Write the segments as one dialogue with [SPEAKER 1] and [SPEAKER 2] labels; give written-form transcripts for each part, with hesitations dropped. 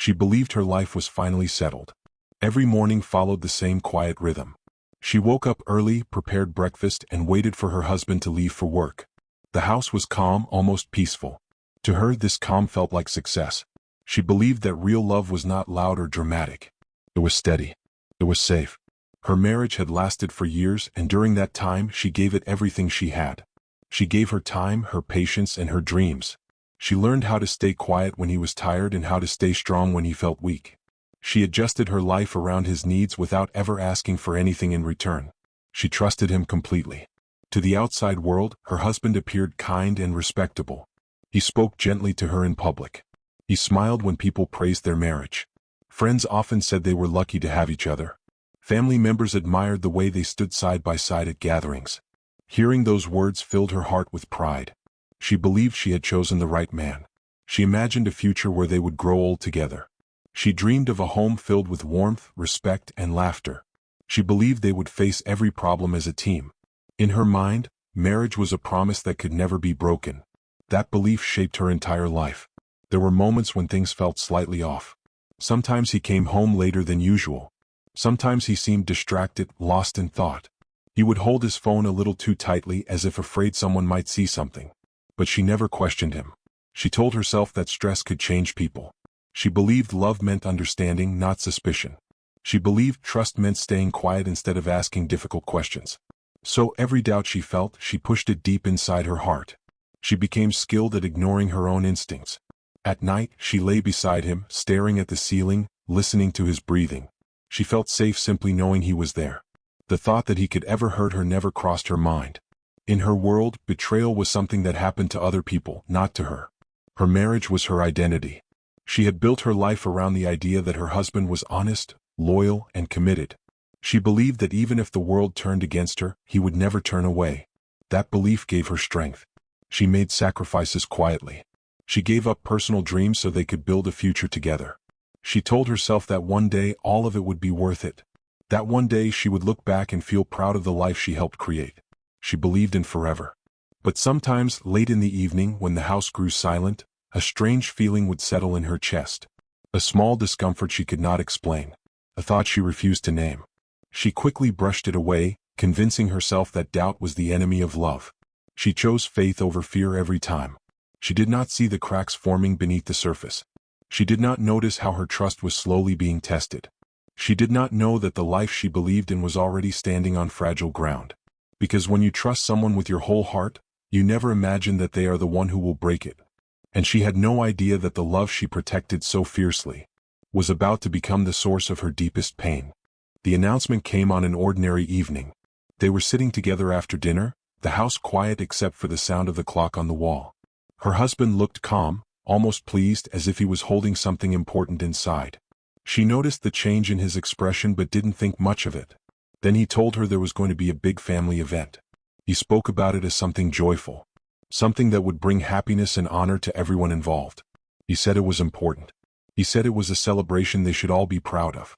[SPEAKER 1] She believed her life was finally settled. Every morning followed the same quiet rhythm. She woke up early, prepared breakfast, and waited for her husband to leave for work. The house was calm, almost peaceful. To her, this calm felt like success. She believed that real love was not loud or dramatic. It was steady. It was safe. Her marriage had lasted for years, and during that time she gave it everything she had. She gave her time, her patience, and her dreams. She learned how to stay quiet when he was tired and how to stay strong when he felt weak. She adjusted her life around his needs without ever asking for anything in return. She trusted him completely. To the outside world, her husband appeared kind and respectable. He spoke gently to her in public. He smiled when people praised their marriage. Friends often said they were lucky to have each other. Family members admired the way they stood side by side at gatherings. Hearing those words filled her heart with pride. She believed she had chosen the right man. She imagined a future where they would grow old together. She dreamed of a home filled with warmth, respect, and laughter. She believed they would face every problem as a team. In her mind, marriage was a promise that could never be broken. That belief shaped her entire life. There were moments when things felt slightly off. Sometimes he came home later than usual. Sometimes he seemed distracted, lost in thought. He would hold his phone a little too tightly as if afraid someone might see something. But she never questioned him. She told herself that stress could change people. She believed love meant understanding, not suspicion. She believed trust meant staying quiet instead of asking difficult questions. So every doubt she felt, she pushed it deep inside her heart. She became skilled at ignoring her own instincts. At night, she lay beside him, staring at the ceiling, listening to his breathing. She felt safe simply knowing he was there. The thought that he could ever hurt her never crossed her mind. In her world, betrayal was something that happened to other people, not to her. Her marriage was her identity. She had built her life around the idea that her husband was honest, loyal, and committed. She believed that even if the world turned against her, he would never turn away. That belief gave her strength. She made sacrifices quietly. She gave up personal dreams so they could build a future together. She told herself that one day all of it would be worth it. That one day she would look back and feel proud of the life she helped create. She believed in forever. But sometimes, late in the evening, when the house grew silent, a strange feeling would settle in her chest. A small discomfort she could not explain. A thought she refused to name. She quickly brushed it away, convincing herself that doubt was the enemy of love. She chose faith over fear every time. She did not see the cracks forming beneath the surface. She did not notice how her trust was slowly being tested. She did not know that the life she believed in was already standing on fragile ground. Because when you trust someone with your whole heart, you never imagine that they are the one who will break it. And she had no idea that the love she protected so fiercely was about to become the source of her deepest pain. The announcement came on an ordinary evening. They were sitting together after dinner, the house quiet except for the sound of the clock on the wall. Her husband looked calm, almost pleased, as if he was holding something important inside. She noticed the change in his expression but didn't think much of it. Then he told her there was going to be a big family event. He spoke about it as something joyful. Something that would bring happiness and honor to everyone involved. He said it was important. He said it was a celebration they should all be proud of.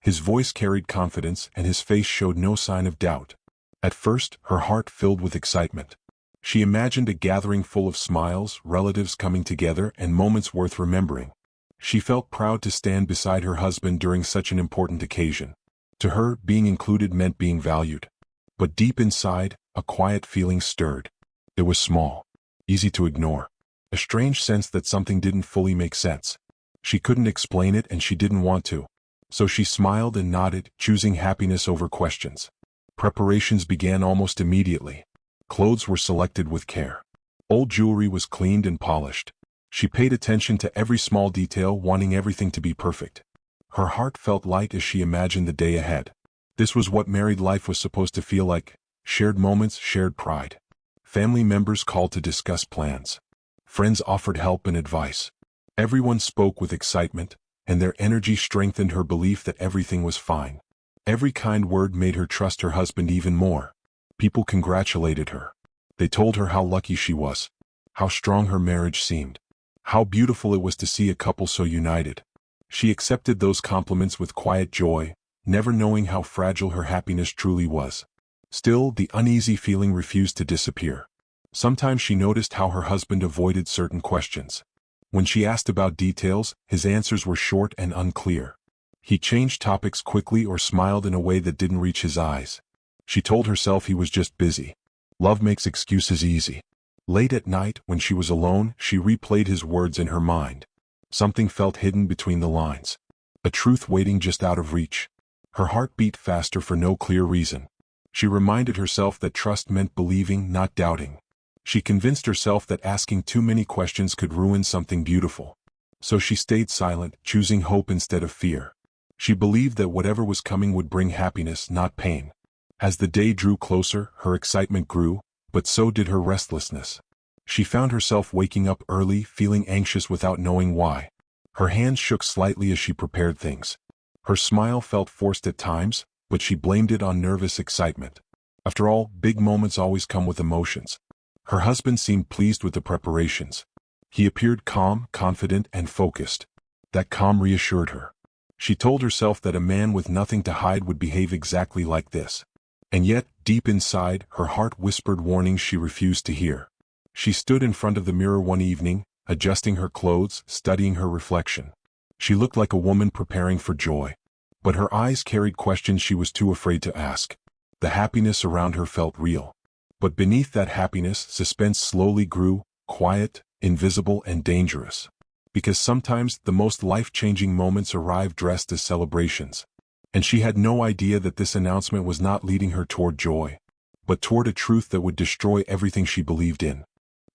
[SPEAKER 1] His voice carried confidence and his face showed no sign of doubt. At first, her heart filled with excitement. She imagined a gathering full of smiles, relatives coming together, and moments worth remembering. She felt proud to stand beside her husband during such an important occasion. To her, being included meant being valued. But deep inside, a quiet feeling stirred. It was small, easy to ignore. A strange sense that something didn't fully make sense. She couldn't explain it and she didn't want to. So she smiled and nodded, choosing happiness over questions. Preparations began almost immediately. Clothes were selected with care. Old jewelry was cleaned and polished. She paid attention to every small detail, wanting everything to be perfect. Her heart felt light as she imagined the day ahead. This was what married life was supposed to feel like. Shared moments, shared pride. Family members called to discuss plans. Friends offered help and advice. Everyone spoke with excitement, and their energy strengthened her belief that everything was fine. Every kind word made her trust her husband even more. People congratulated her. They told her how lucky she was, how strong her marriage seemed, how beautiful it was to see a couple so united. She accepted those compliments with quiet joy, never knowing how fragile her happiness truly was. Still, the uneasy feeling refused to disappear. Sometimes she noticed how her husband avoided certain questions. When she asked about details, his answers were short and unclear. He changed topics quickly or smiled in a way that didn't reach his eyes. She told herself he was just busy. Love makes excuses easy. Late at night, when she was alone, she replayed his words in her mind. Something felt hidden between the lines. A truth waiting just out of reach. Her heart beat faster for no clear reason. She reminded herself that trust meant believing, not doubting. She convinced herself that asking too many questions could ruin something beautiful. So she stayed silent, choosing hope instead of fear. She believed that whatever was coming would bring happiness, not pain. As the day drew closer, her excitement grew, but so did her restlessness. She found herself waking up early, feeling anxious without knowing why. Her hands shook slightly as she prepared things. Her smile felt forced at times, but she blamed it on nervous excitement. After all, big moments always come with emotions. Her husband seemed pleased with the preparations. He appeared calm, confident, and focused. That calm reassured her. She told herself that a man with nothing to hide would behave exactly like this. And yet, deep inside, her heart whispered warnings she refused to hear. She stood in front of the mirror one evening, adjusting her clothes, studying her reflection. She looked like a woman preparing for joy. But her eyes carried questions she was too afraid to ask. The happiness around her felt real. But beneath that happiness, suspense slowly grew, quiet, invisible, and dangerous. Because sometimes the most life-changing moments arrive dressed as celebrations. And she had no idea that this announcement was not leading her toward joy, but toward a truth that would destroy everything she believed in.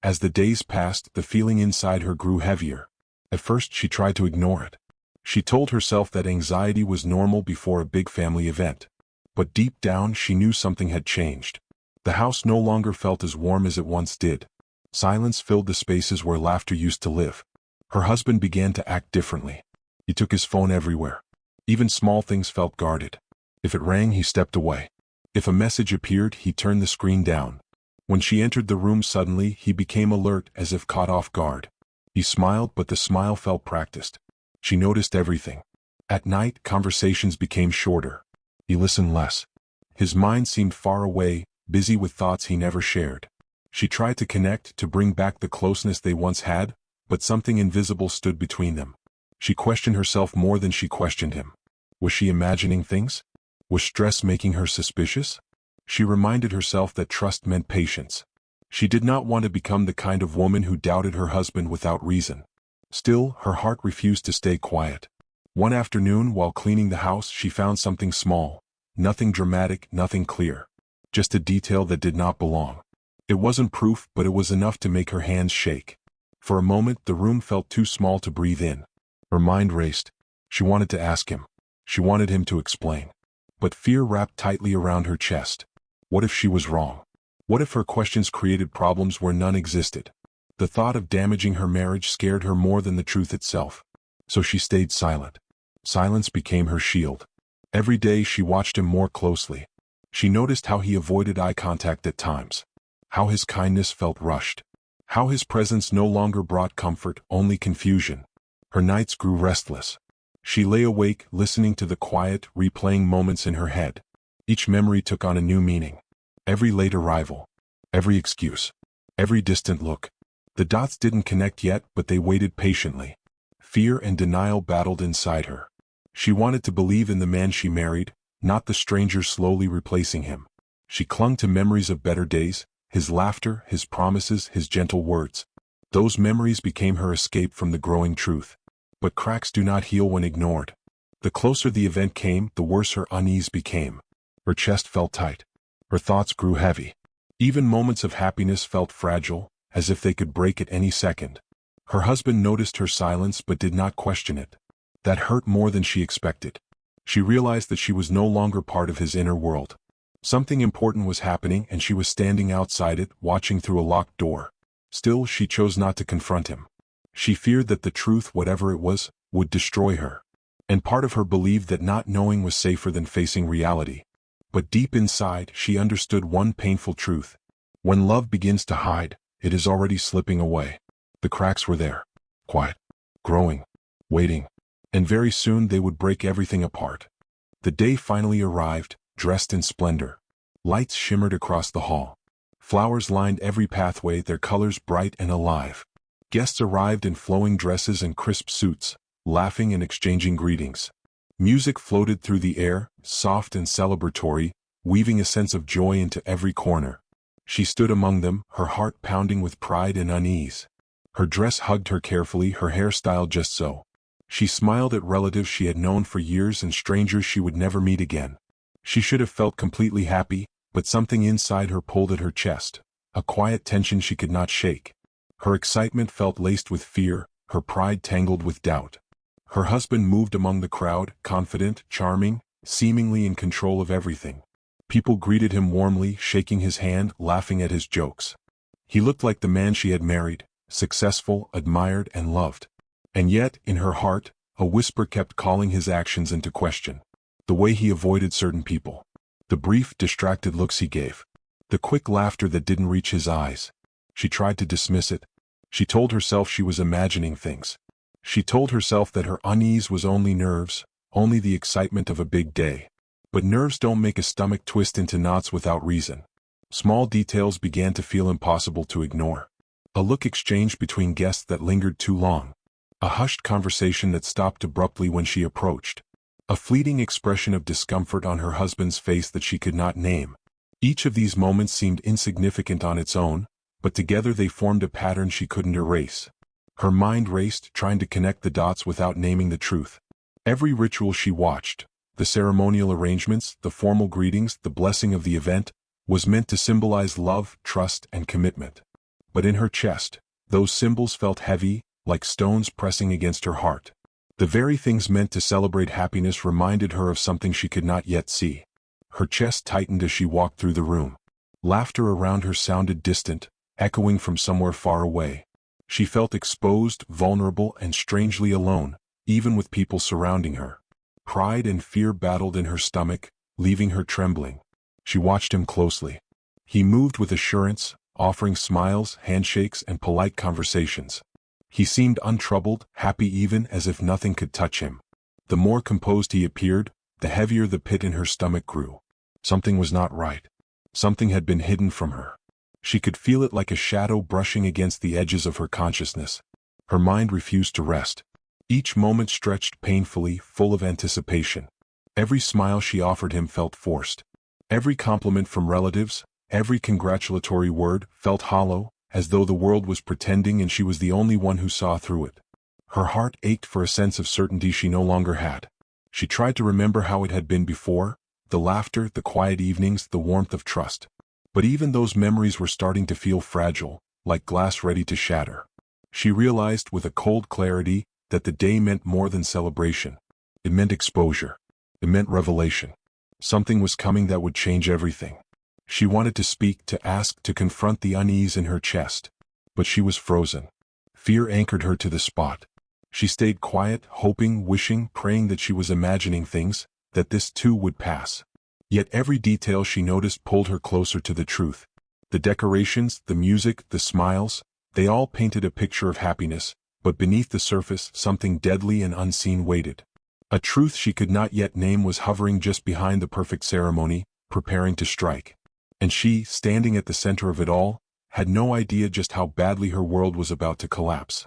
[SPEAKER 1] As the days passed, the feeling inside her grew heavier. At first she tried to ignore it. She told herself that anxiety was normal before a big family event. But deep down she knew something had changed. The house no longer felt as warm as it once did. Silence filled the spaces where laughter used to live. Her husband began to act differently. He took his phone everywhere. Even small things felt guarded. If it rang, he stepped away. If a message appeared, he turned the screen down. When she entered the room suddenly, he became alert, as if caught off guard. He smiled, but the smile felt practiced. She noticed everything. At night, conversations became shorter. He listened less. His mind seemed far away, busy with thoughts he never shared. She tried to connect, to bring back the closeness they once had, but something invisible stood between them. She questioned herself more than she questioned him. Was she imagining things? Was stress making her suspicious? She reminded herself that trust meant patience. She did not want to become the kind of woman who doubted her husband without reason. Still, her heart refused to stay quiet. One afternoon, while cleaning the house, she found something small. Nothing dramatic, nothing clear. Just a detail that did not belong. It wasn't proof, but it was enough to make her hands shake. For a moment, the room felt too small to breathe in. Her mind raced. She wanted to ask him. She wanted him to explain. But fear wrapped tightly around her chest. What if she was wrong? What if her questions created problems where none existed? The thought of damaging her marriage scared her more than the truth itself. So she stayed silent. Silence became her shield. Every day she watched him more closely. She noticed how he avoided eye contact at times. How his kindness felt rushed. How his presence no longer brought comfort, only confusion. Her nights grew restless. She lay awake, listening to the quiet, replaying moments in her head. Each memory took on a new meaning. Every late arrival. Every excuse. Every distant look. The dots didn't connect yet, but they waited patiently. Fear and denial battled inside her. She wanted to believe in the man she married, not the stranger slowly replacing him. She clung to memories of better days, his laughter, his promises, his gentle words. Those memories became her escape from the growing truth. But cracks do not heal when ignored. The closer the event came, the worse her unease became. Her chest felt tight. Her thoughts grew heavy. Even moments of happiness felt fragile, as if they could break at any second. Her husband noticed her silence but did not question it. That hurt more than she expected. She realized that she was no longer part of his inner world. Something important was happening and she was standing outside it, watching through a locked door. Still, she chose not to confront him. She feared that the truth, whatever it was, would destroy her. And part of her believed that not knowing was safer than facing reality. But deep inside, she understood one painful truth. When love begins to hide, it is already slipping away. The cracks were there. Quiet. Growing. Waiting. And very soon they would break everything apart. The day finally arrived, dressed in splendor. Lights shimmered across the hall. Flowers lined every pathway, their colors bright and alive. Guests arrived in flowing dresses and crisp suits, laughing and exchanging greetings. Music floated through the air, soft and celebratory, weaving a sense of joy into every corner. She stood among them, her heart pounding with pride and unease. Her dress hugged her carefully, her hair styled just so. She smiled at relatives she had known for years and strangers she would never meet again. She should have felt completely happy, but something inside her pulled at her chest, a quiet tension she could not shake. Her excitement felt laced with fear, her pride tangled with doubt. Her husband moved among the crowd, confident, charming, seemingly in control of everything. People greeted him warmly, shaking his hand, laughing at his jokes. He looked like the man she had married, successful, admired, and loved. And yet, in her heart, a whisper kept calling his actions into question. The way he avoided certain people. The brief, distracted looks he gave. The quick laughter that didn't reach his eyes. She tried to dismiss it. She told herself she was imagining things. She told herself that her unease was only nerves, only the excitement of a big day. But nerves don't make a stomach twist into knots without reason. Small details began to feel impossible to ignore. A look exchanged between guests that lingered too long. A hushed conversation that stopped abruptly when she approached. A fleeting expression of discomfort on her husband's face that she could not name. Each of these moments seemed insignificant on its own, but together they formed a pattern she couldn't erase. Her mind raced, trying to connect the dots without naming the truth. Every ritual she watched, the ceremonial arrangements, the formal greetings, the blessing of the event, was meant to symbolize love, trust, and commitment. But in her chest, those symbols felt heavy, like stones pressing against her heart. The very things meant to celebrate happiness reminded her of something she could not yet see. Her chest tightened as she walked through the room. Laughter around her sounded distant, echoing from somewhere far away. She felt exposed, vulnerable, and strangely alone, even with people surrounding her. Pride and fear battled in her stomach, leaving her trembling. She watched him closely. He moved with assurance, offering smiles, handshakes, and polite conversations. He seemed untroubled, happy even as if nothing could touch him. The more composed he appeared, the heavier the pit in her stomach grew. Something was not right. Something had been hidden from her. She could feel it like a shadow brushing against the edges of her consciousness. Her mind refused to rest. Each moment stretched painfully, full of anticipation. Every smile she offered him felt forced. Every compliment from relatives, every congratulatory word, felt hollow, as though the world was pretending and she was the only one who saw through it. Her heart ached for a sense of certainty she no longer had. She tried to remember how it had been before, the laughter, the quiet evenings, the warmth of trust. But even those memories were starting to feel fragile, like glass ready to shatter. She realized with a cold clarity that the day meant more than celebration. It meant exposure. It meant revelation. Something was coming that would change everything. She wanted to speak, to ask, to confront the unease in her chest. But she was frozen. Fear anchored her to the spot. She stayed quiet, hoping, wishing, praying that she was imagining things, that this too would pass. Yet every detail she noticed pulled her closer to the truth. The decorations, the music, the smiles, they all painted a picture of happiness, but beneath the surface something deadly and unseen waited. A truth she could not yet name was hovering just behind the perfect ceremony, preparing to strike. And she, standing at the center of it all, had no idea just how badly her world was about to collapse.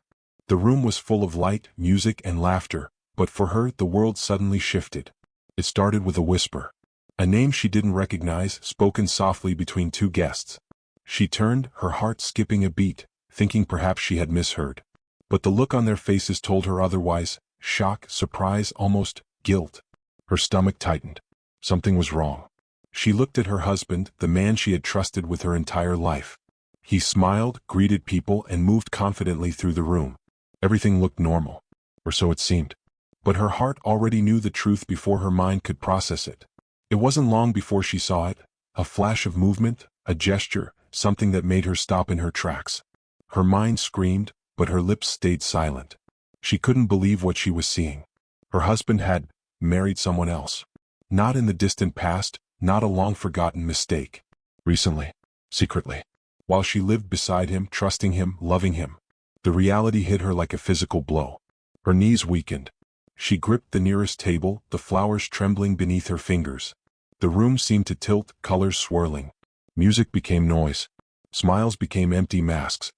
[SPEAKER 1] The room was full of light, music, and laughter, but for her the world suddenly shifted. It started with a whisper. A name she didn't recognize, spoken softly between two guests. She turned, her heart skipping a beat, thinking perhaps she had misheard. But the look on their faces told her otherwise: shock, surprise, almost guilt. Her stomach tightened. Something was wrong. She looked at her husband, the man she had trusted with her entire life. He smiled, greeted people, and moved confidently through the room. Everything looked normal. Or so it seemed. But her heart already knew the truth before her mind could process it. It wasn't long before she saw it, a flash of movement, a gesture, something that made her stop in her tracks. Her mind screamed, but her lips stayed silent. She couldn't believe what she was seeing. Her husband had married someone else. Not in the distant past, not a long-forgotten mistake. Recently. Secretly. While she lived beside him, trusting him, loving him. The reality hit her like a physical blow. Her knees weakened. She gripped the nearest table, the flowers trembling beneath her fingers. The room seemed to tilt, colors swirling. Music became noise. Smiles became empty masks.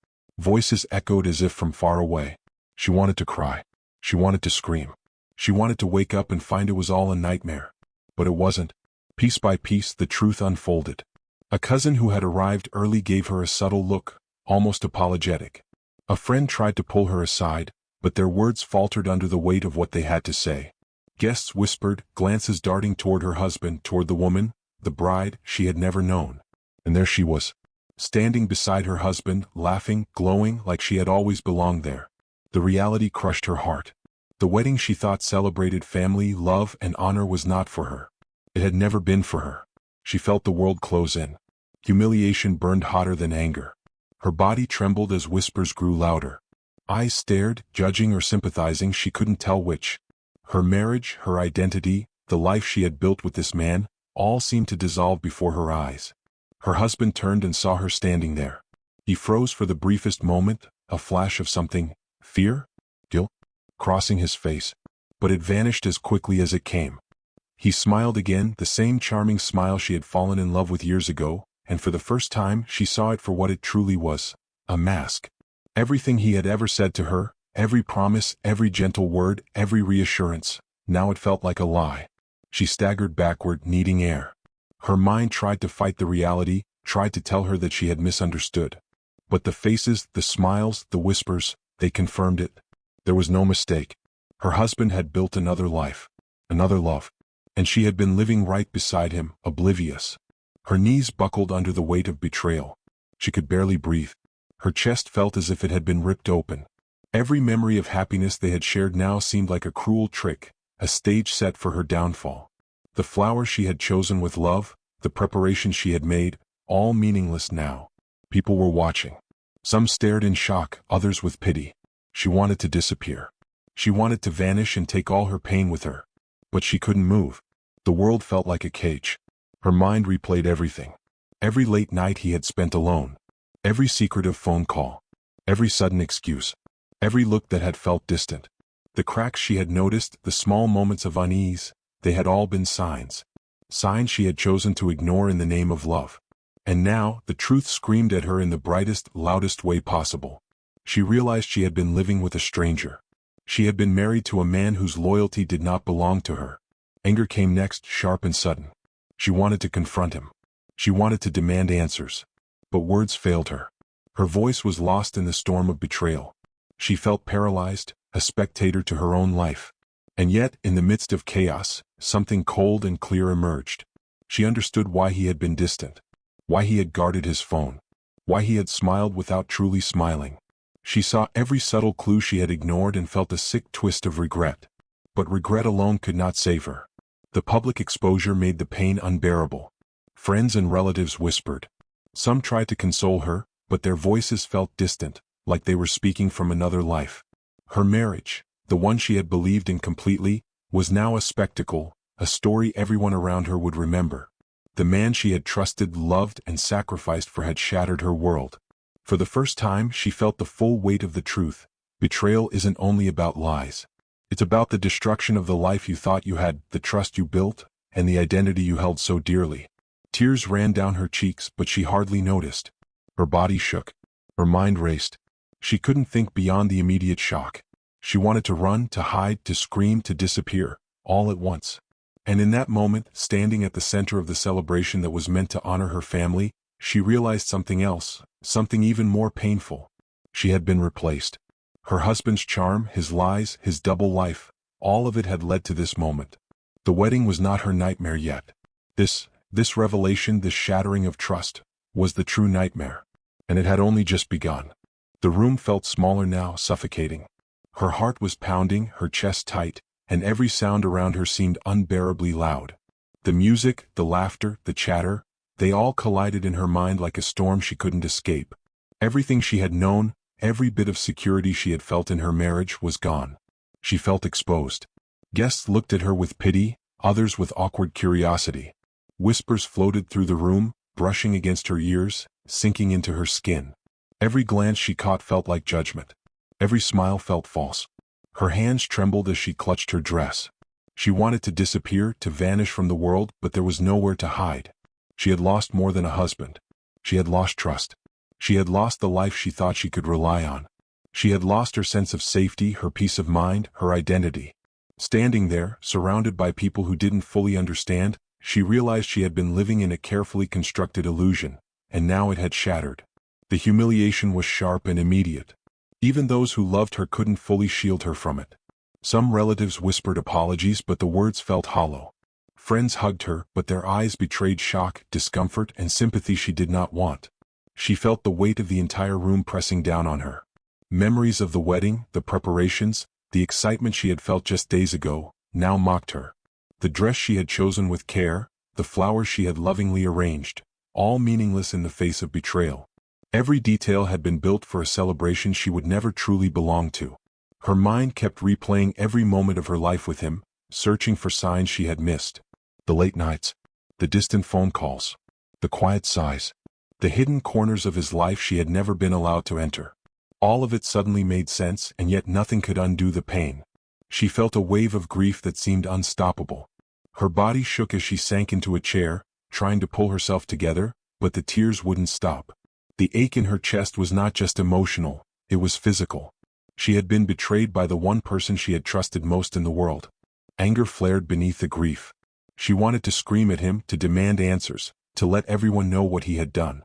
[SPEAKER 1] Voices echoed as if from far away. She wanted to cry. She wanted to scream. She wanted to wake up and find it was all a nightmare. But it wasn't. Piece by piece, the truth unfolded. A cousin who had arrived early gave her a subtle look, almost apologetic. A friend tried to pull her aside, but their words faltered under the weight of what they had to say. Guests whispered, glances darting toward her husband, toward the woman, the bride she had never known. And there she was, standing beside her husband, laughing, glowing like she had always belonged there. The reality crushed her heart. The wedding she thought celebrated family, love, and honor was not for her. It had never been for her. She felt the world close in. Humiliation burned hotter than anger. Her body trembled as whispers grew louder. Eyes stared, judging or sympathizing, she couldn't tell which. Her marriage, her identity, the life she had built with this man, all seemed to dissolve before her eyes. Her husband turned and saw her standing there. He froze for the briefest moment, a flash of something, fear? Guilt? Crossing his face. But it vanished as quickly as it came. He smiled again, the same charming smile she had fallen in love with years ago, and for the first time she saw it for what it truly was, a mask. Everything he had ever said to her, every promise, every gentle word, every reassurance, now it felt like a lie. She staggered backward, needing air. Her mind tried to fight the reality, tried to tell her that she had misunderstood. But the faces, the smiles, the whispers, they confirmed it. There was no mistake. Her husband had built another life, another love. And she had been living right beside him, oblivious. Her knees buckled under the weight of betrayal. She could barely breathe. Her chest felt as if it had been ripped open. Every memory of happiness they had shared now seemed like a cruel trick, a stage set for her downfall. The flowers she had chosen with love, the preparations she had made, all meaningless now. People were watching. Some stared in shock, others with pity. She wanted to disappear. She wanted to vanish and take all her pain with her. But she couldn't move. The world felt like a cage. Her mind replayed everything. Every late night he had spent alone. Every secretive phone call. Every sudden excuse. Every look that had felt distant. The cracks she had noticed, the small moments of unease, they had all been signs. Signs she had chosen to ignore in the name of love. And now, the truth screamed at her in the brightest, loudest way possible. She realized she had been living with a stranger. She had been married to a man whose loyalty did not belong to her. Anger came next, sharp and sudden. She wanted to confront him. She wanted to demand answers. But words failed her. Her voice was lost in the storm of betrayal. She felt paralyzed, a spectator to her own life. And yet, in the midst of chaos, something cold and clear emerged. She understood why he had been distant. Why he had guarded his phone. Why he had smiled without truly smiling. She saw every subtle clue she had ignored and felt a sick twist of regret. But regret alone could not save her. The public exposure made the pain unbearable. Friends and relatives whispered. Some tried to console her, but their voices felt distant, like they were speaking from another life. Her marriage, the one she had believed in completely, was now a spectacle, a story everyone around her would remember. The man she had trusted, loved, and sacrificed for had shattered her world. For the first time, she felt the full weight of the truth. Betrayal isn't only about lies. It's about the destruction of the life you thought you had, the trust you built, and the identity you held so dearly. Tears ran down her cheeks, but she hardly noticed. Her body shook. Her mind raced. She couldn't think beyond the immediate shock. She wanted to run, to hide, to scream, to disappear, all at once. And in that moment, standing at the center of the celebration that was meant to honor her family, she realized something else, something even more painful. She had been replaced. Her husband's charm, his lies, his double life, all of it had led to this moment. The wedding was not her nightmare yet. This revelation, this shattering of trust, was the true nightmare. And it had only just begun. The room felt smaller now, suffocating. Her heart was pounding, her chest tight, and every sound around her seemed unbearably loud. The music, the laughter, the chatter, they all collided in her mind like a storm she couldn't escape. Everything she had known, every bit of security she had felt in her marriage was gone. She felt exposed. Guests looked at her with pity, others with awkward curiosity. Whispers floated through the room, brushing against her ears, sinking into her skin. Every glance she caught felt like judgment. Every smile felt false. Her hands trembled as she clutched her dress. She wanted to disappear, to vanish from the world, but there was nowhere to hide. She had lost more than a husband. She had lost trust. She had lost the life she thought she could rely on. She had lost her sense of safety, her peace of mind, her identity. Standing there, surrounded by people who didn't fully understand, she realized she had been living in a carefully constructed illusion, and now it had shattered. The humiliation was sharp and immediate. Even those who loved her couldn't fully shield her from it. Some relatives whispered apologies, but the words felt hollow. Friends hugged her, but their eyes betrayed shock, discomfort, and sympathy she did not want. She felt the weight of the entire room pressing down on her. Memories of the wedding, the preparations, the excitement she had felt just days ago, now mocked her. The dress she had chosen with care, the flowers she had lovingly arranged, all meaningless in the face of betrayal. Every detail had been built for a celebration she would never truly belong to. Her mind kept replaying every moment of her life with him, searching for signs she had missed. The late nights, the distant phone calls, the quiet sighs, the hidden corners of his life she had never been allowed to enter. All of it suddenly made sense, and yet nothing could undo the pain. She felt a wave of grief that seemed unstoppable. Her body shook as she sank into a chair, trying to pull herself together, but the tears wouldn't stop. The ache in her chest was not just emotional, it was physical. She had been betrayed by the one person she had trusted most in the world. Anger flared beneath the grief. She wanted to scream at him, to demand answers, to let everyone know what he had done.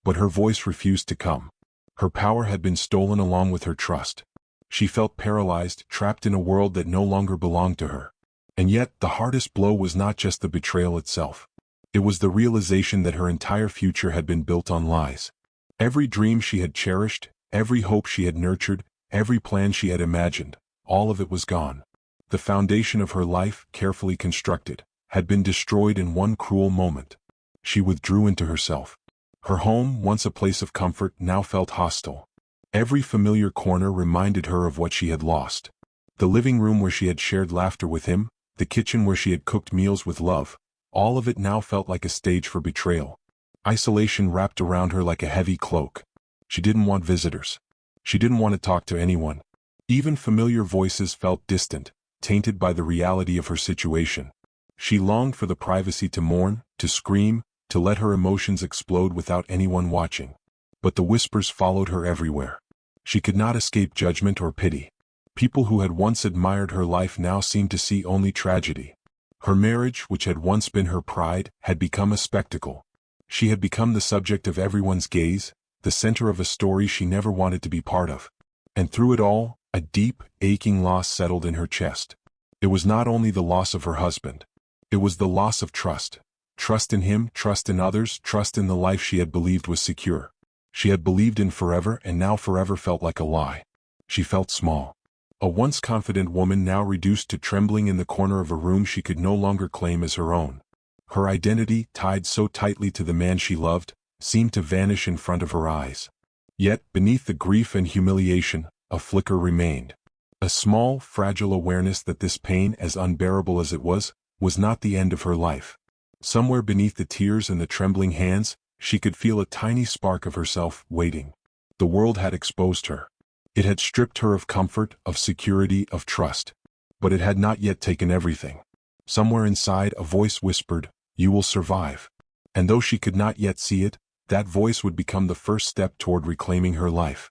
[SPEAKER 1] But her voice refused to come. Her power had been stolen along with her trust. She felt paralyzed, trapped in a world that no longer belonged to her. And yet, the hardest blow was not just the betrayal itself. It was the realization that her entire future had been built on lies. Every dream she had cherished, every hope she had nurtured, every plan she had imagined, all of it was gone. The foundation of her life, carefully constructed, had been destroyed in one cruel moment. She withdrew into herself. Her home, once a place of comfort, now felt hostile. Every familiar corner reminded her of what she had lost. The living room where she had shared laughter with him, the kitchen where she had cooked meals with love, all of it now felt like a stage for betrayal. Isolation wrapped around her like a heavy cloak. She didn't want visitors. She didn't want to talk to anyone. Even familiar voices felt distant, tainted by the reality of her situation. She longed for the privacy to mourn, to scream, to let her emotions explode without anyone watching. But the whispers followed her everywhere. She could not escape judgment or pity. People who had once admired her life now seemed to see only tragedy. Her marriage, which had once been her pride, had become a spectacle. She had become the subject of everyone's gaze, the center of a story she never wanted to be part of. And through it all, a deep, aching loss settled in her chest. It was not only the loss of her husband. It was the loss of trust. Trust in him, trust in others, trust in the life she had believed was secure. She had believed in forever, and now forever felt like a lie. She felt small. A once confident woman now reduced to trembling in the corner of a room she could no longer claim as her own. Her identity, tied so tightly to the man she loved, seemed to vanish in front of her eyes. Yet, beneath the grief and humiliation, a flicker remained. A small, fragile awareness that this pain, as unbearable as it was not the end of her life. Somewhere beneath the tears and the trembling hands, she could feel a tiny spark of herself waiting. The world had exposed her. It had stripped her of comfort, of security, of trust. But it had not yet taken everything. Somewhere inside, a voice whispered, "You will survive." And though she could not yet see it, that voice would become the first step toward reclaiming her life.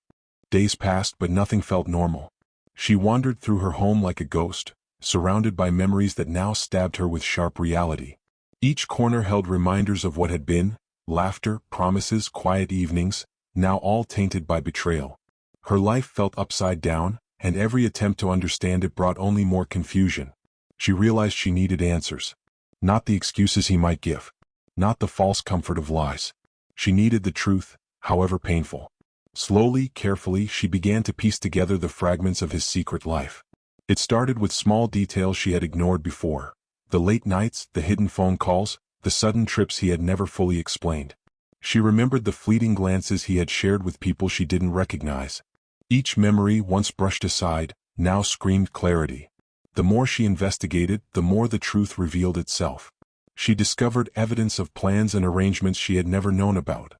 [SPEAKER 1] Days passed, but nothing felt normal. She wandered through her home like a ghost, surrounded by memories that now stabbed her with sharp reality. Each corner held reminders of what had been, laughter, promises, quiet evenings, now all tainted by betrayal. Her life felt upside down, and every attempt to understand it brought only more confusion. She realized she needed answers. Not the excuses he might give. Not the false comfort of lies. She needed the truth, however painful. Slowly, carefully, she began to piece together the fragments of his secret life. It started with small details she had ignored before. The late nights, the hidden phone calls, the sudden trips he had never fully explained. She remembered the fleeting glances he had shared with people she didn't recognize. Each memory, once brushed aside, now screamed clarity. The more she investigated, the more the truth revealed itself. She discovered evidence of plans and arrangements she had never known about.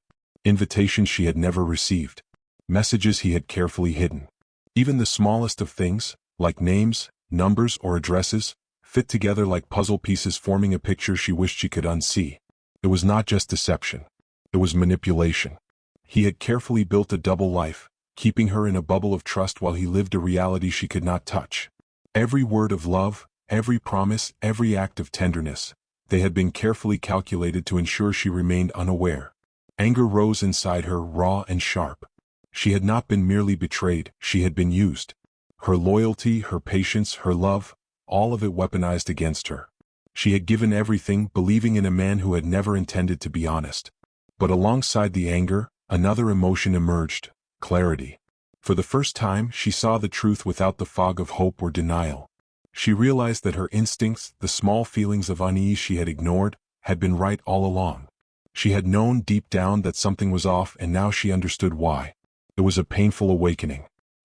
[SPEAKER 1] Invitations she had never received. Messages he had carefully hidden. Even the smallest of things, like names, numbers, or addresses, fit together like puzzle pieces forming a picture she wished she could unsee. It was not just deception. It was manipulation. He had carefully built a double life, keeping her in a bubble of trust while he lived a reality she could not touch. Every word of love, every promise, every act of tenderness, they had been carefully calculated to ensure she remained unaware. Anger rose inside her, raw and sharp. She had not been merely betrayed, she had been used. Her loyalty, her patience, her love, all of it weaponized against her. She had given everything, believing in a man who had never intended to be honest. But alongside the anger, another emotion emerged: clarity. For the first time, she saw the truth without the fog of hope or denial. She realized that her instincts, the small feelings of unease she had ignored, had been right all along. She had known deep down that something was off, and now she understood why. It was a painful awakening.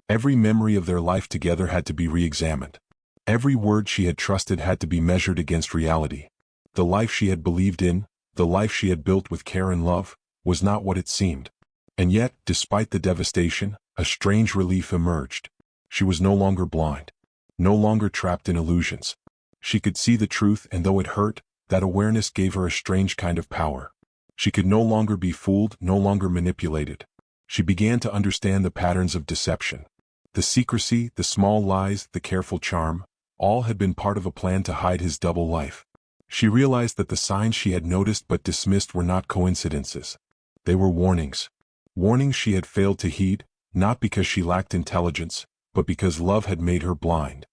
[SPEAKER 1] Every memory of their life together had to be re-examined. Every word she had trusted had to be measured against reality. The life she had believed in, the life she had built with care and love, was not what it seemed. And yet, despite the devastation, a strange relief emerged. She was no longer blind. No longer trapped in illusions. She could see the truth, and though it hurt, that awareness gave her a strange kind of power. She could no longer be fooled, no longer manipulated. She began to understand the patterns of deception. The secrecy, the small lies, the careful charm, all had been part of a plan to hide his double life. She realized that the signs she had noticed but dismissed were not coincidences. They were warnings. Warnings she had failed to heed, not because she lacked intelligence, but because love had made her blind.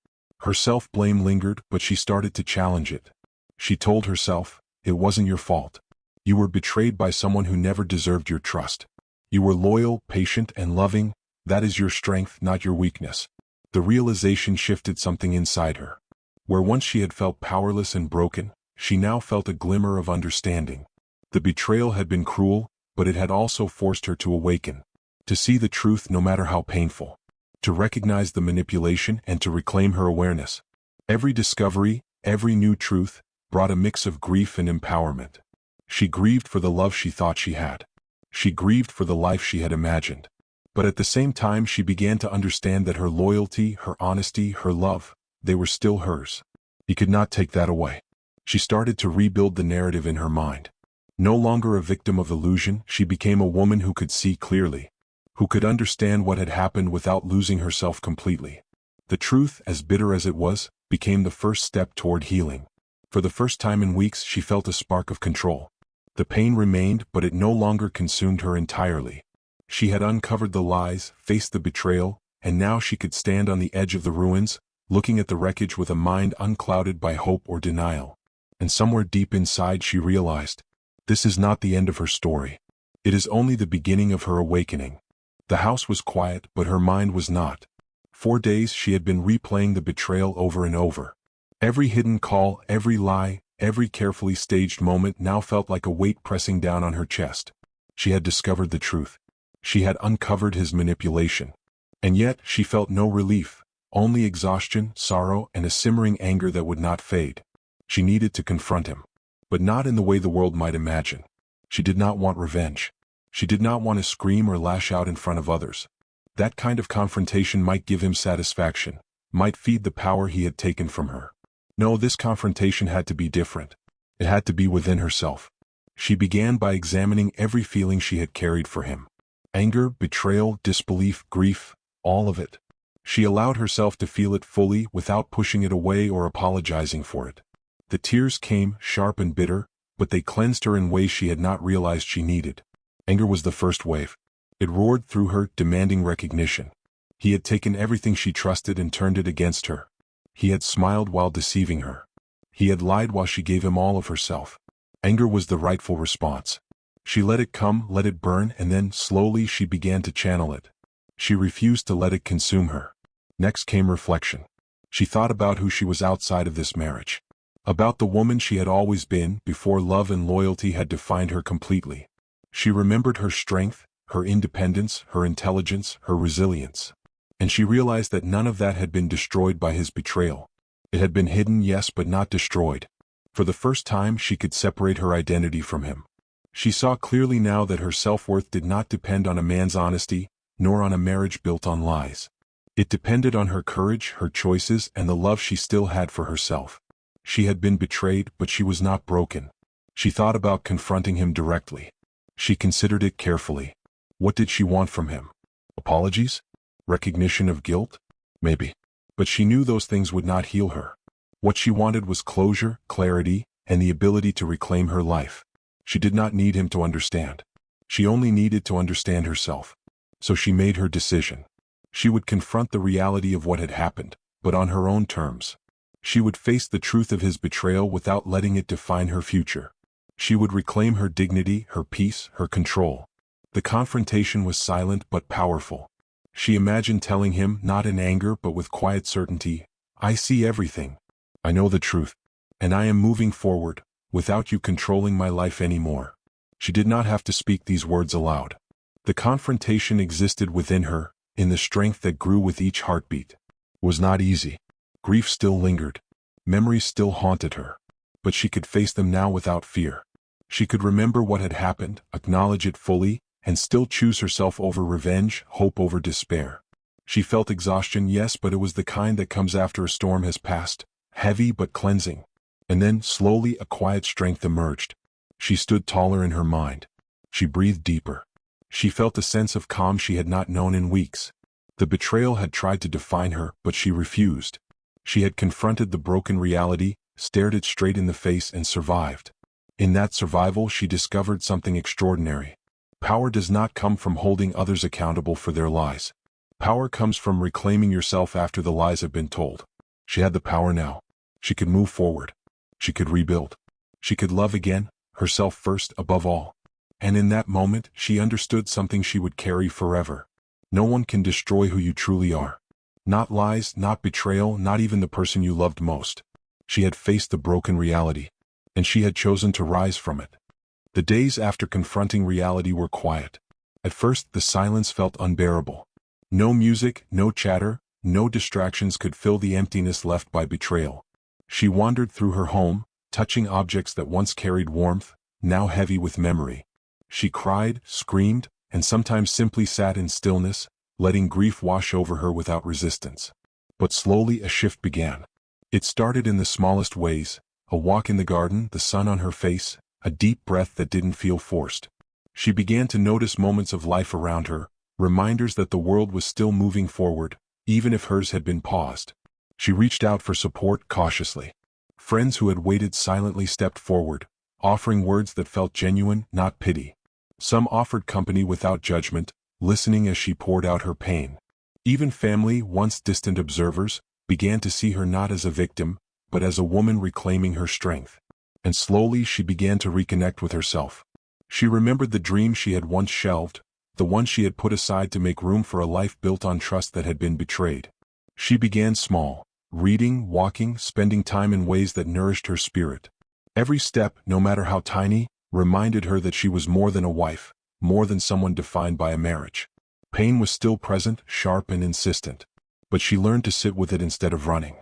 [SPEAKER 1] Her self-blame lingered, but she started to challenge it. She told herself, "It wasn't your fault. You were betrayed by someone who never deserved your trust. You were loyal, patient, and loving. That is your strength, not your weakness." The realization shifted something inside her. Where once she had felt powerless and broken, she now felt a glimmer of understanding. The betrayal had been cruel, but it had also forced her to awaken. To see the truth no matter how painful. To recognize the manipulation and to reclaim her awareness. Every discovery, every new truth, brought a mix of grief and empowerment. She grieved for the love she thought she had. She grieved for the life she had imagined. But at the same time she began to understand that her loyalty, her honesty, her love, they were still hers. He could not take that away. She started to rebuild the narrative in her mind. No longer a victim of illusion, she became a woman who could see clearly. Who could understand what had happened without losing herself completely. The truth, as bitter as it was, became the first step toward healing. For the first time in weeks she felt a spark of control. The pain remained, but it no longer consumed her entirely. She had uncovered the lies, faced the betrayal, and now she could stand on the edge of the ruins, looking at the wreckage with a mind unclouded by hope or denial. And somewhere deep inside she realized, this is not the end of her story. It is only the beginning of her awakening. The house was quiet, but her mind was not. For days she had been replaying the betrayal over and over. Every hidden call, every lie, every carefully staged moment now felt like a weight pressing down on her chest. She had discovered the truth. She had uncovered his manipulation. And yet she felt no relief, only exhaustion, sorrow, and a simmering anger that would not fade. She needed to confront him. But not in the way the world might imagine. She did not want revenge. She did not want to scream or lash out in front of others. That kind of confrontation might give him satisfaction, might feed the power he had taken from her. No, this confrontation had to be different. It had to be within herself. She began by examining every feeling she had carried for him. Anger, betrayal, disbelief, grief, all of it. She allowed herself to feel it fully without pushing it away or apologizing for it. The tears came, sharp and bitter, but they cleansed her in ways she had not realized she needed. Anger was the first wave. It roared through her, demanding recognition. He had taken everything she trusted and turned it against her. He had smiled while deceiving her. He had lied while she gave him all of herself. Anger was the rightful response. She let it come, let it burn, and then, slowly, she began to channel it. She refused to let it consume her. Next came reflection. She thought about who she was outside of this marriage. About the woman she had always been before love and loyalty had defined her completely. She remembered her strength, her independence, her intelligence, her resilience. And she realized that none of that had been destroyed by his betrayal. It had been hidden, yes, but not destroyed. For the first time she could separate her identity from him. She saw clearly now that her self-worth did not depend on a man's honesty, nor on a marriage built on lies. It depended on her courage, her choices, and the love she still had for herself. She had been betrayed, but she was not broken. She thought about confronting him directly. She considered it carefully. What did she want from him? Apologies? Recognition of guilt? Maybe. But she knew those things would not heal her. What she wanted was closure, clarity, and the ability to reclaim her life. She did not need him to understand. She only needed to understand herself. So she made her decision. She would confront the reality of what had happened, but on her own terms. She would face the truth of his betrayal without letting it define her future. She would reclaim her dignity, her peace, her control. The confrontation was silent but powerful. She imagined telling him, not in anger but with quiet certainty, "I see everything. I know the truth. And I am moving forward, without you controlling my life anymore." She did not have to speak these words aloud. The confrontation existed within her, in the strength that grew with each heartbeat. It was not easy. Grief still lingered. Memories still haunted her. But she could face them now without fear. She could remember what had happened, acknowledge it fully, and still choose herself over revenge, hope over despair. She felt exhaustion, yes, but it was the kind that comes after a storm has passed, heavy but cleansing. And then, slowly, a quiet strength emerged. She stood taller in her mind. She breathed deeper. She felt a sense of calm she had not known in weeks. The betrayal had tried to define her, but she refused. She had confronted the broken reality, stared it straight in the face, and survived. In that survival, she discovered something extraordinary. Power does not come from holding others accountable for their lies. Power comes from reclaiming yourself after the lies have been told. She had the power now. She could move forward. She could rebuild. She could love again, herself first above all. And in that moment, she understood something she would carry forever. No one can destroy who you truly are. Not lies, not betrayal, not even the person you loved most. She had faced the broken reality, and she had chosen to rise from it. The days after confronting reality were quiet. At first, the silence felt unbearable. No music, no chatter, no distractions could fill the emptiness left by betrayal. She wandered through her home, touching objects that once carried warmth, now heavy with memory. She cried, screamed, and sometimes simply sat in stillness, letting grief wash over her without resistance. But slowly a shift began. It started in the smallest ways: a walk in the garden, the sun on her face, a deep breath that didn't feel forced. She began to notice moments of life around her, reminders that the world was still moving forward, even if hers had been paused. She reached out for support cautiously. Friends who had waited silently stepped forward, offering words that felt genuine, not pity. Some offered company without judgment, listening as she poured out her pain. Even family, once distant observers, began to see her not as a victim, but as a woman reclaiming her strength. And slowly she began to reconnect with herself. She remembered the dreams she had once shelved, the ones she had put aside to make room for a life built on trust that had been betrayed. She began small, reading, walking, spending time in ways that nourished her spirit. Every step, no matter how tiny, reminded her that she was more than a wife, more than someone defined by a marriage. Pain was still present, sharp and insistent. But she learned to sit with it instead of running.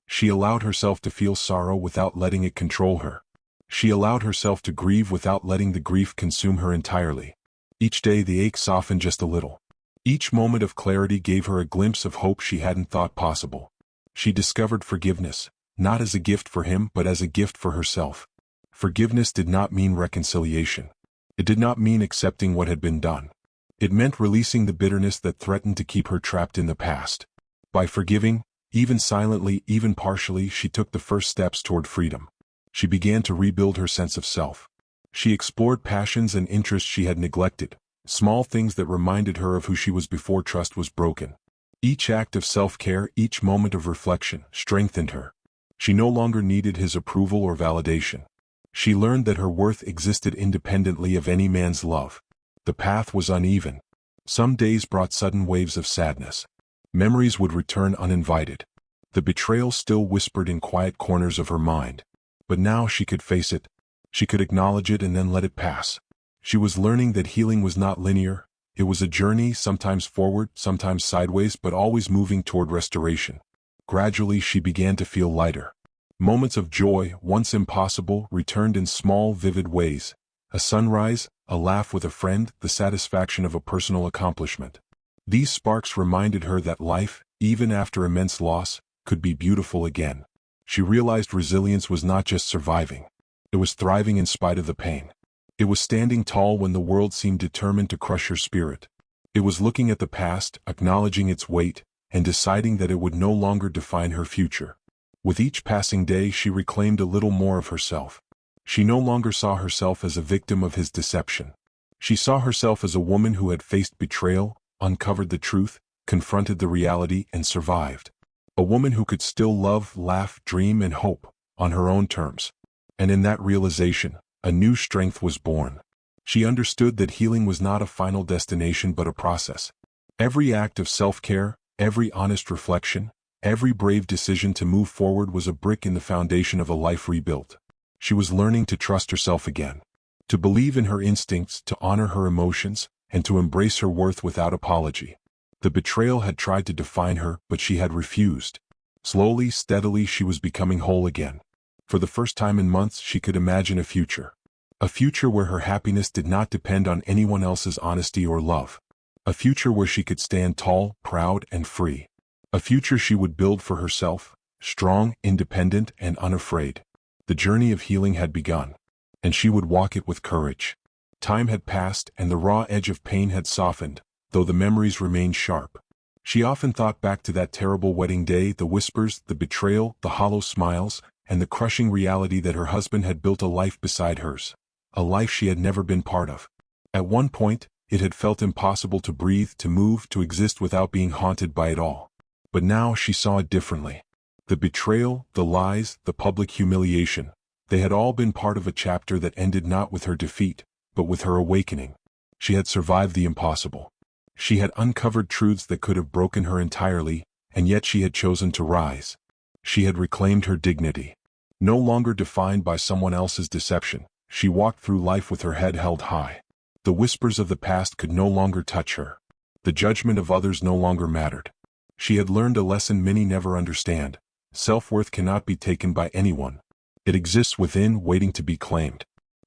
[SPEAKER 1] She allowed herself to feel sorrow without letting it control her. She allowed herself to grieve without letting the grief consume her entirely. Each day the ache softened just a little. Each moment of clarity gave her a glimpse of hope she hadn't thought possible. She discovered forgiveness, not as a gift for him but as a gift for herself. Forgiveness did not mean reconciliation. It did not mean accepting what had been done. It meant releasing the bitterness that threatened to keep her trapped in the past. By forgiving, even silently, even partially, she took the first steps toward freedom. She began to rebuild her sense of self. She explored passions and interests she had neglected, small things that reminded her of who she was before trust was broken. Each act of self-care, each moment of reflection, strengthened her. She no longer needed his approval or validation. She learned that her worth existed independently of any man's love. The path was uneven. Some days brought sudden waves of sadness. Memories would return uninvited. The betrayal still whispered in quiet corners of her mind. But now she could face it. She could acknowledge it and then let it pass. She was learning that healing was not linear. It was a journey, sometimes forward, sometimes sideways, but always moving toward restoration. Gradually she began to feel lighter. Moments of joy, once impossible, returned in small, vivid ways. A sunrise, a laugh with a friend, the satisfaction of a personal accomplishment. These sparks reminded her that life, even after immense loss, could be beautiful again. She realized resilience was not just surviving. It was thriving in spite of the pain. It was standing tall when the world seemed determined to crush her spirit. It was looking at the past, acknowledging its weight, and deciding that it would no longer define her future. With each passing day she reclaimed a little more of herself. She no longer saw herself as a victim of his deception. She saw herself as a woman who had faced betrayal, uncovered the truth, confronted the reality, and survived. A woman who could still love, laugh, dream, and hope, on her own terms. And in that realization, a new strength was born. She understood that healing was not a final destination but a process. Every act of self-care, every honest reflection, every brave decision to move forward was a brick in the foundation of a life rebuilt. She was learning to trust herself again, to believe in her instincts, to honor her emotions, and to embrace her worth without apology. The betrayal had tried to define her, but she had refused. Slowly, steadily, she was becoming whole again. For the first time in months, she could imagine a future. A future where her happiness did not depend on anyone else's honesty or love. A future where she could stand tall, proud, and free. A future she would build for herself, strong, independent, and unafraid. The journey of healing had begun, and she would walk it with courage. Time had passed, and the raw edge of pain had softened, though the memories remained sharp. She often thought back to that terrible wedding day, the whispers, the betrayal, the hollow smiles, and the crushing reality that her husband had built a life beside hers. A life she had never been part of. At one point, it had felt impossible to breathe, to move, to exist without being haunted by it all. But now she saw it differently. The betrayal, the lies, the public humiliation, they had all been part of a chapter that ended not with her defeat, but with her awakening. She had survived the impossible. She had uncovered truths that could have broken her entirely, and yet she had chosen to rise. She had reclaimed her dignity. No longer defined by someone else's deception, she walked through life with her head held high. The whispers of the past could no longer touch her. The judgment of others no longer mattered. She had learned a lesson many never understand. Self-worth cannot be taken by anyone. It exists within, waiting to be claimed.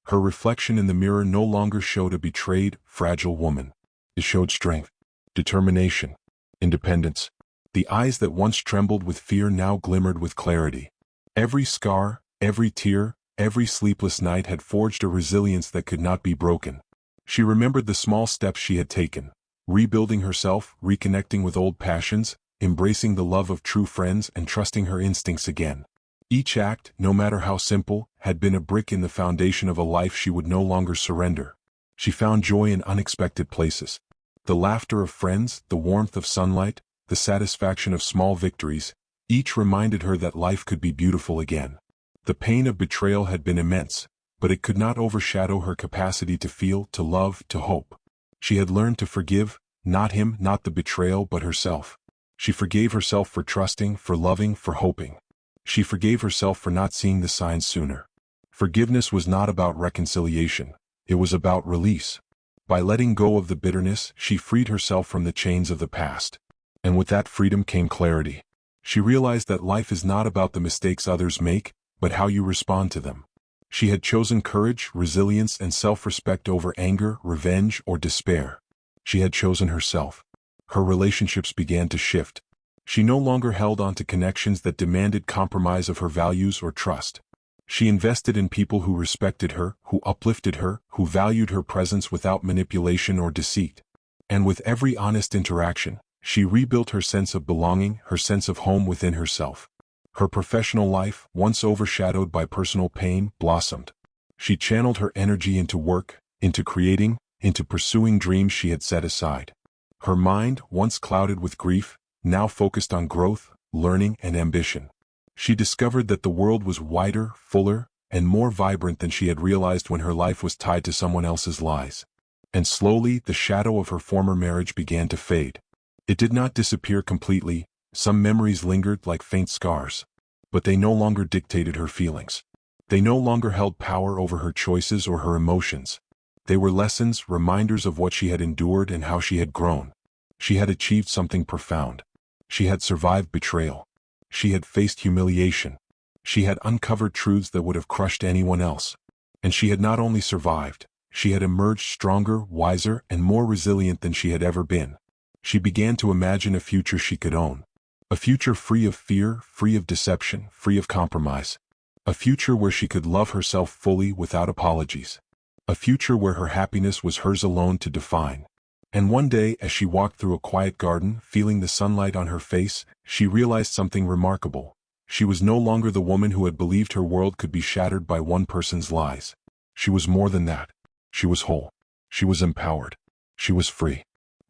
[SPEAKER 1] Her reflection in the mirror no longer showed a betrayed, fragile woman. It showed strength, determination, independence. The eyes that once trembled with fear now glimmered with clarity. Every scar, every tear, every sleepless night had forged a resilience that could not be broken. She remembered the small steps she had taken, rebuilding herself, reconnecting with old passions, embracing the love of true friends, and trusting her instincts again. Each act, no matter how simple, had been a brick in the foundation of a life she would no longer surrender. She found joy in unexpected places. The laughter of friends, the warmth of sunlight, the satisfaction of small victories, each reminded her that life could be beautiful again. The pain of betrayal had been immense, but it could not overshadow her capacity to feel, to love, to hope. She had learned to forgive, not him, not the betrayal, but herself. She forgave herself for trusting, for loving, for hoping. She forgave herself for not seeing the signs sooner. Forgiveness was not about reconciliation. It was about release. By letting go of the bitterness, she freed herself from the chains of the past. And with that freedom came clarity. She realized that life is not about the mistakes others make, but how you respond to them. She had chosen courage, resilience, and self-respect over anger, revenge, or despair. She had chosen herself. Her relationships began to shift. She no longer held on to connections that demanded compromise of her values or trust. She invested in people who respected her, who uplifted her, who valued her presence without manipulation or deceit. And with every honest interaction, she rebuilt her sense of belonging, her sense of home within herself. Her professional life, once overshadowed by personal pain, blossomed. She channeled her energy into work, into creating, into pursuing dreams she had set aside. Her mind, once clouded with grief, now focused on growth, learning, and ambition. She discovered that the world was wider, fuller, and more vibrant than she had realized when her life was tied to someone else's lies. And slowly, the shadow of her former marriage began to fade. It did not disappear completely. Some memories lingered like faint scars. But they no longer dictated her feelings. They no longer held power over her choices or her emotions. They were lessons, reminders of what she had endured and how she had grown. She had achieved something profound. She had survived betrayal. She had faced humiliation. She had uncovered truths that would have crushed anyone else. And she had not only survived, she had emerged stronger, wiser, and more resilient than she had ever been. She began to imagine a future she could own. A future free of fear, free of deception, free of compromise. A future where she could love herself fully without apologies. A a future where her happiness was hers alone to define. And one day, as she walked through a quiet garden, feeling the sunlight on her face, she realized something remarkable. She was no longer the woman who had believed her world could be shattered by one person's lies. She was more than that. She was whole. She was empowered. She was free.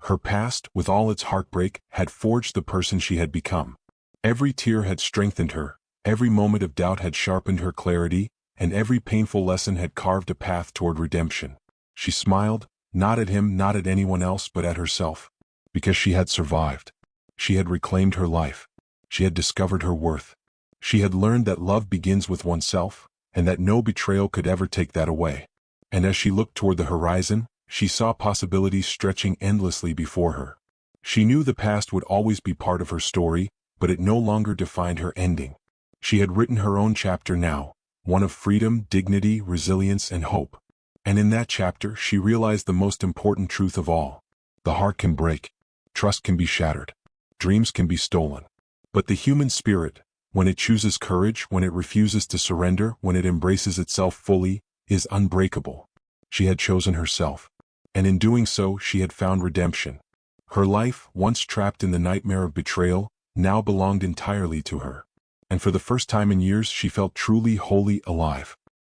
[SPEAKER 1] Her past, with all its heartbreak, had forged the person she had become. Every tear had strengthened her, every moment of doubt had sharpened her clarity, and every painful lesson had carved a path toward redemption. She smiled, not at him, not at anyone else, but at herself. Because she had survived. She had reclaimed her life. She had discovered her worth. She had learned that love begins with oneself, and that no betrayal could ever take that away. And as she looked toward the horizon, she saw possibilities stretching endlessly before her. She knew the past would always be part of her story, but it no longer defined her ending. She had written her own chapter now, one of freedom, dignity, resilience, and hope. And in that chapter, she realized the most important truth of all. The heart can break. Trust can be shattered. Dreams can be stolen. But the human spirit, when it chooses courage, when it refuses to surrender, when it embraces itself fully, is unbreakable. She had chosen herself. And in doing so, she had found redemption. Her life, once trapped in the nightmare of betrayal, now belonged entirely to her. And for the first time in years, she felt truly, wholly alive.